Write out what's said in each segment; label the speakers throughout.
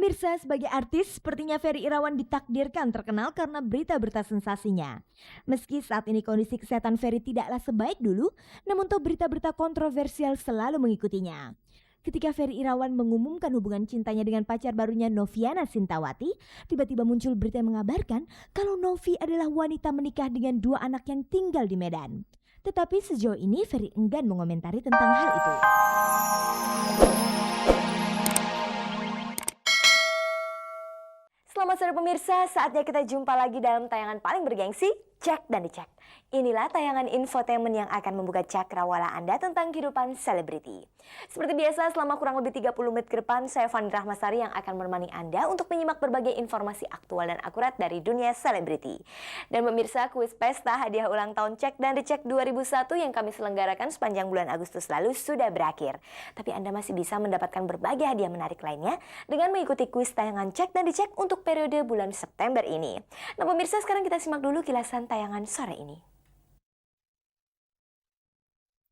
Speaker 1: Pemirsa, sebagai artis, sepertinya Ferry Irawan ditakdirkan terkenal karena berita-berita sensasinya. Meski saat ini kondisi kesehatan Ferry tidaklah sebaik dulu, namun tuh berita-berita kontroversial selalu mengikutinya. Ketika Ferry Irawan mengumumkan hubungan cintanya dengan pacar barunya Noviana Sintawati, tiba-tiba muncul berita yang mengabarkan kalau Novi adalah wanita menikah dengan 2 anak yang tinggal di Medan. Tetapi sejauh ini Ferry enggan mengomentari tentang hal itu. Selamat sore pemirsa, saatnya kita jumpa lagi dalam tayangan paling bergengsi, Cek dan Dicek. Inilah tayangan infotainment yang akan membuka cakrawala Anda tentang kehidupan selebriti. Seperti biasa, selama kurang lebih 30 menit ke depan, saya Fani Rahmasari yang akan menemani Anda untuk menyimak berbagai informasi aktual dan akurat dari dunia selebriti. Dan pemirsa, kuis pesta hadiah ulang tahun Cek dan Dicek 2001 yang kami selenggarakan sepanjang bulan Agustus lalu sudah berakhir. Tapi Anda masih bisa mendapatkan berbagai hadiah menarik lainnya dengan mengikuti kuis tayangan Cek dan Dicek untuk periode bulan September ini. Nah pemirsa, sekarang kita simak dulu kilasan tayangan sore ini.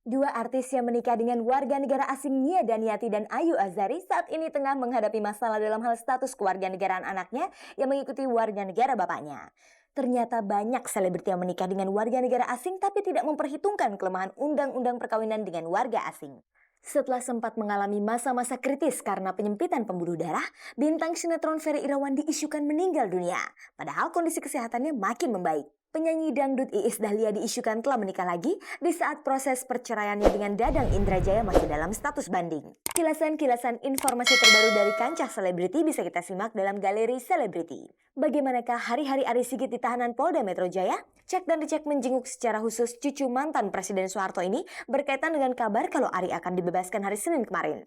Speaker 1: 2 artis yang menikah dengan warga negara asing Nia Daniati dan Ayu Azhari saat ini tengah menghadapi masalah dalam hal status kewarganegaraan anaknya yang mengikuti warga negara bapaknya. Ternyata banyak selebriti yang menikah dengan warga negara asing tapi tidak memperhitungkan kelemahan undang-undang perkawinan dengan warga asing. Setelah sempat mengalami masa-masa kritis karena penyempitan pembuluh darah, bintang sinetron Ferry Irawan diisukan meninggal dunia. Padahal kondisi kesehatannya makin membaik. Penyanyi dangdut Iis Dahlia diisukan telah menikah lagi di saat proses perceraiannya dengan Dadang Indrajaya masih dalam status banding. Kilasan-kilasan informasi terbaru dari kancah selebriti bisa kita simak dalam Galeri Selebriti. Bagaimanakah hari-hari Ari Sigit di tahanan Polda Metro Jaya? Cek dan Dicek menjenguk secara khusus cucu mantan Presiden Soeharto ini berkaitan dengan kabar kalau Ari akan dibebaskan hari Senin kemarin.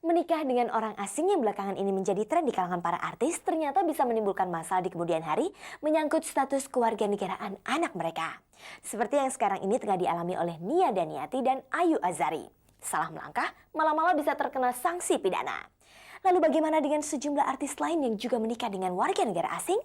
Speaker 1: Menikah dengan orang asing yang belakangan ini menjadi tren di kalangan para artis ternyata bisa menimbulkan masalah di kemudian hari menyangkut status kewarganegaraan anak mereka. Seperti yang sekarang ini tengah dialami oleh Nia Daniati dan Ayu Azhari. Salah melangkah, malah-malah bisa terkena sanksi pidana. Lalu bagaimana dengan sejumlah artis lain yang juga menikah dengan warga negara asing?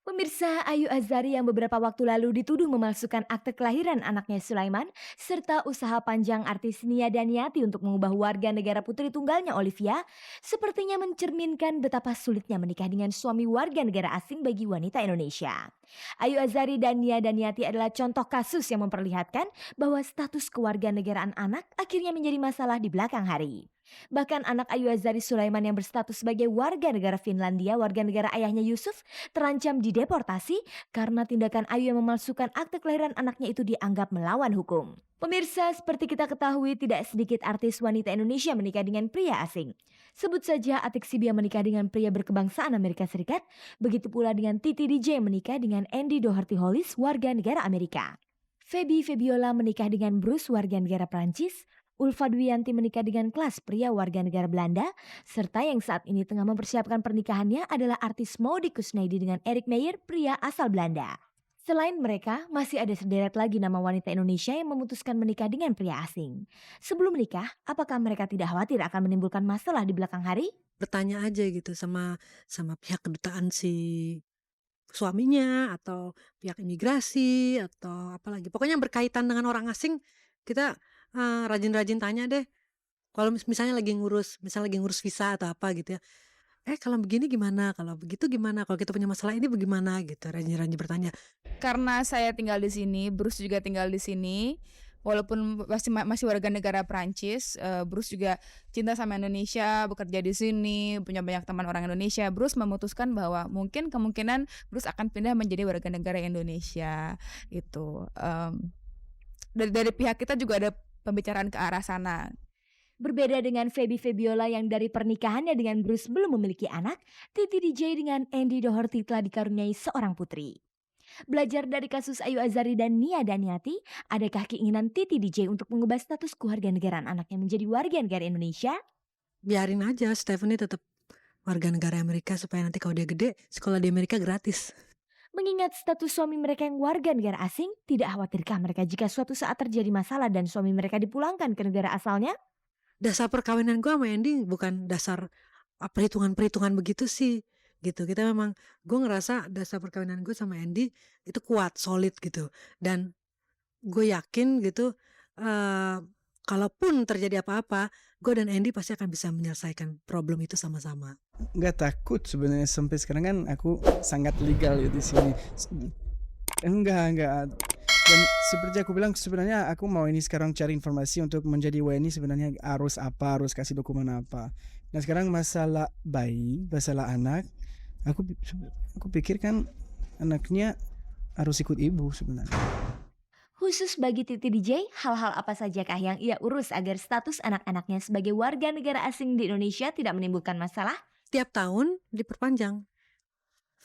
Speaker 1: Pemirsa, Ayu Azhari yang beberapa waktu lalu dituduh memalsukan akte kelahiran anaknya Sulaiman, serta usaha panjang artis Nia Daniati untuk mengubah warga negara putri tunggalnya Olivia, sepertinya mencerminkan betapa sulitnya menikah dengan suami warga negara asing bagi wanita Indonesia. Ayu Azhari dan Nia Daniati adalah contoh kasus yang memperlihatkan bahwa status kewarganegaraan anak akhirnya menjadi masalah di belakang hari. Bahkan anak Ayu Azhari Sulaiman yang berstatus sebagai warga negara Finlandia, warga negara ayahnya Yusuf, terancam dideportasi karena tindakan Ayu yang memalsukan akte kelahiran anaknya itu dianggap melawan hukum. Pemirsa, seperti kita ketahui tidak sedikit artis wanita Indonesia menikah dengan pria asing. Sebut saja Atik Sibia menikah dengan pria berkebangsaan Amerika Serikat, begitu pula dengan Titi DJ yang menikah dengan Andy Doherty Hollis, warga negara Amerika. Feby Febiola menikah dengan Bruce, warga negara Prancis. Ulfa Dwiyanti menikah dengan Klas, pria warga negara Belanda, serta yang saat ini tengah mempersiapkan pernikahannya adalah artis Maudy Kusnedi dengan Eric Meyer, pria asal Belanda. Selain mereka, masih ada sederet lagi nama wanita Indonesia yang memutuskan menikah dengan pria asing. Sebelum menikah, apakah mereka tidak khawatir akan menimbulkan masalah di belakang hari?
Speaker 2: Bertanya aja gitu sama pihak kedutaan si suaminya atau pihak imigrasi atau apalagi. Pokoknya yang berkaitan dengan orang asing kita rajin-rajin tanya deh. Kalau misalnya lagi ngurus visa atau apa gitu ya. Kalau begini gimana? Kalau begitu gimana? Kalau kita punya masalah ini bagaimana gitu. Rajin-rajin bertanya.
Speaker 3: Karena saya tinggal di sini, Bruce juga tinggal di sini. Walaupun masih warga negara Prancis, Bruce juga cinta sama Indonesia, bekerja di sini, punya banyak teman orang Indonesia. Bruce memutuskan bahwa mungkin kemungkinan Bruce akan pindah menjadi warga negara Indonesia gitu. Dari pihak kita juga ada pembicaraan ke arah sana.
Speaker 1: Berbeda dengan Feby Febiola yang dari pernikahannya dengan Bruce belum memiliki anak, Titi DJ dengan Andy Doherty telah dikaruniai seorang putri. Belajar dari kasus Ayu Azhari dan Nia Daniati, adakah keinginan Titi DJ untuk mengubah status kewarganegaraan anaknya menjadi warga negara Indonesia?
Speaker 2: Biarin aja Stephanie tetap warga negara Amerika supaya nanti kalau dia gede sekolah di Amerika gratis.
Speaker 1: Mengingat status suami mereka yang warga negara asing, tidak khawatirkah mereka jika suatu saat terjadi masalah dan suami mereka dipulangkan ke negara asalnya?
Speaker 2: Dasar perkawinan gue sama Andy bukan dasar perhitungan-perhitungan begitu sih, gitu. Gue ngerasa dasar perkawinan gue sama Andy itu kuat, solid gitu. Dan gue yakin gitu, eee, kalaupun terjadi apa-apa, gue dan Andy pasti akan bisa menyelesaikan problem itu sama-sama.
Speaker 4: Nggak takut sebenarnya, sampai sekarang kan aku sangat legal ya di sini. Enggak. Dan seperti aku bilang, sebenarnya aku mau ini sekarang cari informasi untuk menjadi WNI, sebenarnya harus apa, harus kasih dokumen apa. Nah sekarang masalah bayi, masalah anak, aku aku pikir kan anaknya harus ikut ibu sebenarnya.
Speaker 1: Khusus bagi Titi DJ, hal-hal apa sajakah yang ia urus agar status anak-anaknya sebagai warga negara asing di Indonesia tidak menimbulkan masalah?
Speaker 2: Tiap tahun diperpanjang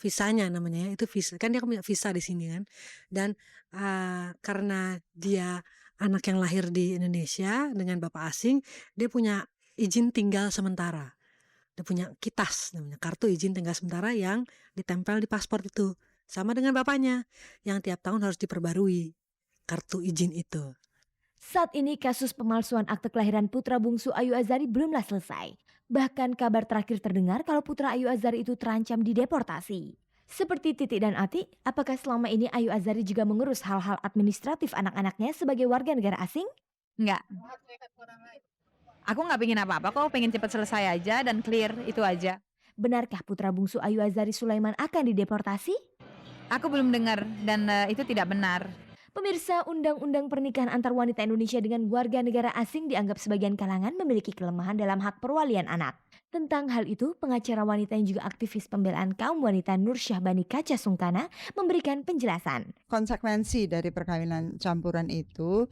Speaker 2: visanya namanya ya, itu visa. Kan dia punya visa di sini kan. Dan karena dia anak yang lahir di Indonesia dengan bapak asing, dia punya izin tinggal sementara. Dia punya KITAS namanya, kartu izin tinggal sementara yang ditempel di paspor itu. Sama dengan bapaknya, yang tiap tahun harus diperbarui kartu izin itu.
Speaker 1: Saat ini kasus pemalsuan akte kelahiran putra bungsu Ayu Azari belumlah selesai. Bahkan kabar terakhir terdengar kalau putra Ayu Azari itu terancam dideportasi. Seperti Titi dan Ati, apakah selama ini Ayu Azari juga mengurus hal-hal administratif anak-anaknya sebagai warga negara asing?
Speaker 3: Enggak. Aku nggak pengen apa-apa kok, pengen cepat selesai aja dan clear, itu aja.
Speaker 1: Benarkah putra bungsu Ayu Azari Sulaiman akan dideportasi?
Speaker 3: Aku belum dengar dan itu tidak benar.
Speaker 1: Pemirsa, undang-undang pernikahan antar wanita Indonesia dengan warga negara asing dianggap sebagian kalangan memiliki kelemahan dalam hak perwalian anak. Tentang hal itu, pengacara wanita yang juga aktivis pembelaan kaum wanita Nur Syahbani Kaca Sungkana memberikan penjelasan.
Speaker 5: Konsekuensi dari perkawinan campuran itu,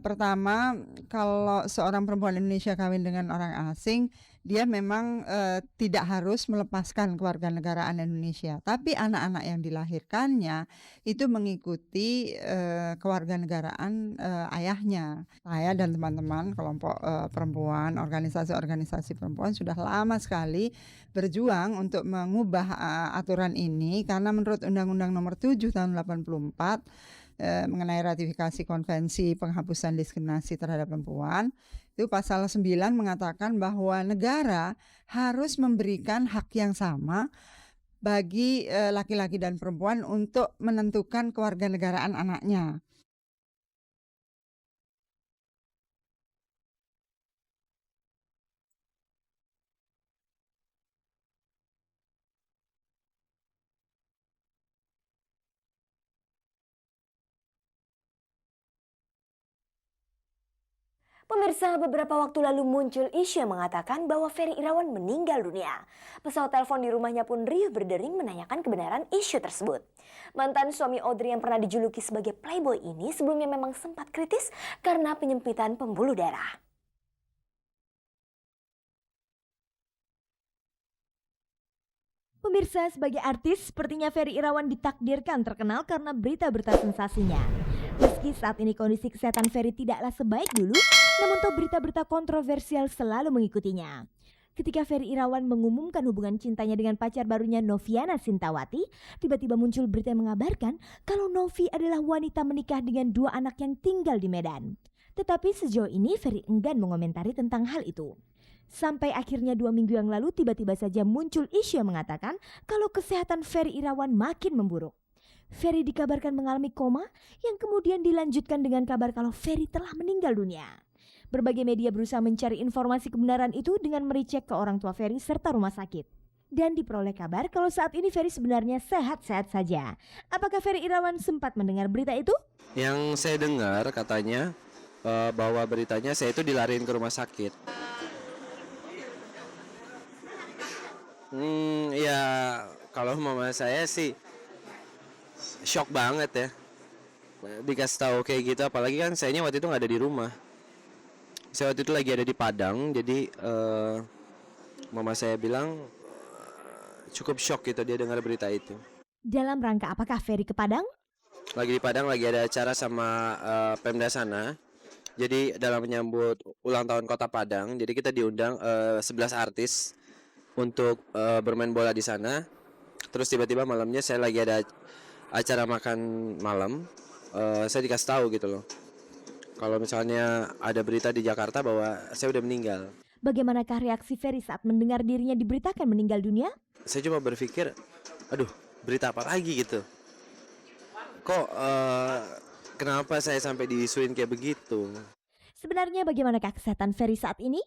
Speaker 5: pertama, kalau seorang perempuan Indonesia kawin dengan orang asing, dia memang tidak harus melepaskan kewarganegaraan Indonesia, tapi anak-anak yang dilahirkannya itu mengikuti kewarganegaraan ayahnya. Saya dan teman-teman kelompok perempuan, organisasi-organisasi perempuan sudah lama sekali berjuang untuk mengubah aturan ini, karena menurut Undang-Undang Nomor 7 Tahun 84 mengenai ratifikasi konvensi penghapusan diskriminasi terhadap perempuan, itu pasal 9 mengatakan bahwa negara harus memberikan hak yang sama bagi laki-laki dan perempuan untuk menentukan kewarganegaraan anaknya.
Speaker 1: Pemirsa, beberapa waktu lalu muncul isu yang mengatakan bahwa Ferry Irawan meninggal dunia. Pesawat telepon di rumahnya pun riuh berdering menanyakan kebenaran isu tersebut. Mantan suami Audrey yang pernah dijuluki sebagai playboy ini sebelumnya memang sempat kritis karena penyempitan pembuluh darah. Pemirsa, sebagai artis, sepertinya Ferry Irawan ditakdirkan terkenal karena berita-berita sensasinya. Meski saat ini kondisi kesehatan Ferry tidaklah sebaik dulu, namun toh berita-berita kontroversial selalu mengikutinya. Ketika Ferry Irawan mengumumkan hubungan cintanya dengan pacar barunya Noviana Sintawati, tiba-tiba muncul berita yang mengabarkan kalau Novi adalah wanita menikah dengan 2 anak yang tinggal di Medan. Tetapi sejauh ini Ferry enggan mengomentari tentang hal itu. Sampai akhirnya 2 minggu yang lalu tiba-tiba saja muncul isu yang mengatakan kalau kesehatan Ferry Irawan makin memburuk. Ferry dikabarkan mengalami koma yang kemudian dilanjutkan dengan kabar kalau Ferry telah meninggal dunia. Berbagai media berusaha mencari informasi kebenaran itu dengan merecek ke orang tua Ferry serta rumah sakit. Dan diperoleh kabar kalau saat ini Ferry sebenarnya sehat-sehat saja. Apakah Ferry Irawan sempat mendengar berita itu?
Speaker 6: Yang saya dengar katanya bahwa beritanya saya itu dilariin ke rumah sakit. Ya kalau mama saya sih shock banget ya. Dikasih tahu kayak gitu, apalagi kan sayanya waktu itu nggak ada di rumah. Saya waktu itu lagi ada di Padang, jadi mama saya bilang cukup shock gitu dia dengar berita itu.
Speaker 1: Dalam rangka apakah Ferry ke Padang?
Speaker 6: Lagi di Padang, lagi ada acara sama Pemda sana. Jadi dalam menyambut ulang tahun Kota Padang, jadi kita diundang 11 artis untuk bermain bola di sana. Terus tiba-tiba malamnya saya lagi ada acara makan malam, saya dikasih tahu gitu loh, kalau misalnya ada berita di Jakarta bahwa saya udah meninggal.
Speaker 1: Bagaimanakah reaksi Ferry saat mendengar dirinya diberitakan meninggal dunia?
Speaker 6: Saya cuma berpikir, aduh, berita apa lagi gitu. Kok kenapa saya sampai diisuin kayak begitu?
Speaker 1: Sebenarnya bagaimanakah kesehatan Ferry saat ini?